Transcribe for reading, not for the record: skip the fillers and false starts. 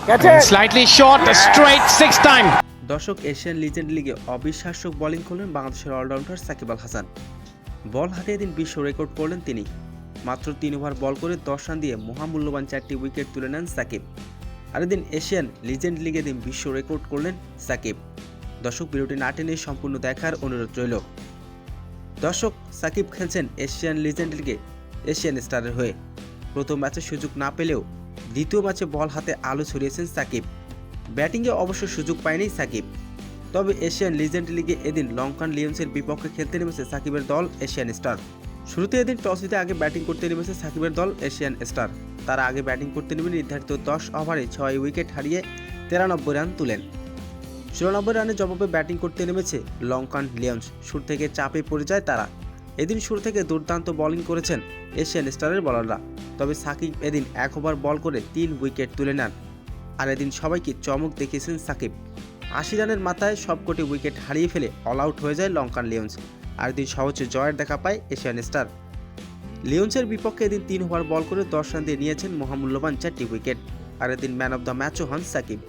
Slightly short, straight, six time. দর্শক, Asian legend লিগে অবিশ্বাস্য বোলিং করলেন বাংলাদেশের অলরাউন্ডার সাকিব আল হাসান। বল হাতে এদিন বিশ্ব রেকর্ড করলেন তিনি। মাত্র 3 ওভার বল করে 10 রান দিয়ে মহামূল্যবান 4টি উইকেট তুলে নেন সাকিব। আর এদিন এশিয়ান লিজেন্ড লিগে এদিন বিশ্ব রেকর্ড করলেন সাকিব। দর্শক, ভিডিওটি না টেনে সম্পূর্ণ দেখার অনুরোধ রইল। দর্শক, সাকিব খেলছেন এশিয়ান লিজেন্ড লিগে এশিয়ান স্টারের হয়ে। প্রথম ম্যাচে সুযোগ না পেলেও দ্বিতীয় ম্যাচে বল হাতে আলো ছড়িয়েছেন সাকিব। ব্যাটিংয়ে অবশ্য সুযোগ পায়নি সাকিব। তবে এশিয়ান লিজেন্ড লিগে এদিন লঙ্কান লিয়ন্সের বিপক্ষে খেলতে নেমেছে সাকিবের দল এশিয়ান স্টার। শুরুতে এদিন টস জিতে আগে ব্যাটিং করতে নেমেছে সাকিবের দল এশিয়ান স্টার। তারা আগে ব্যাটিং করতে নেমে নির্ধারিত 10 ওভারে 6 উইকেট হারিয়ে 93 রান তুলেন। 94 রানের জবাবে ব্যাটিং করতে নেমেছে লঙ্কান লিয়ন্স। শুরু থেকে চাপে পড়ে যায় তারা। এদিন শুরু থেকে দুর্দান্ত বোলিং করেছেন এশিয়ান স্টারের বলাররা। তবে সাকিব এদিন 1 ওভার বল করে 3 উইকেট তুলে নেন। আর এদিন সবাইকে চমক দেখিয়েছেন সাকিব। 80 রানের মাথায় সবকটি উইকেট হারিয়ে ফেলে অল আউট হয়ে যায় লঙ্কান লিয়ন্স। আর এদিন সহজে জয়ের দেখা পায় এশিয়ান স্টার। লিয়ন্সের বিপক্ষে এদিন 3 ওভার বল করে 10 রান দিয়ে নিয়েছেন মহামূল্যবান 4টি উইকেট। আর এদিন ম্যান অব দ্য ম্যাচও হন সাকিব।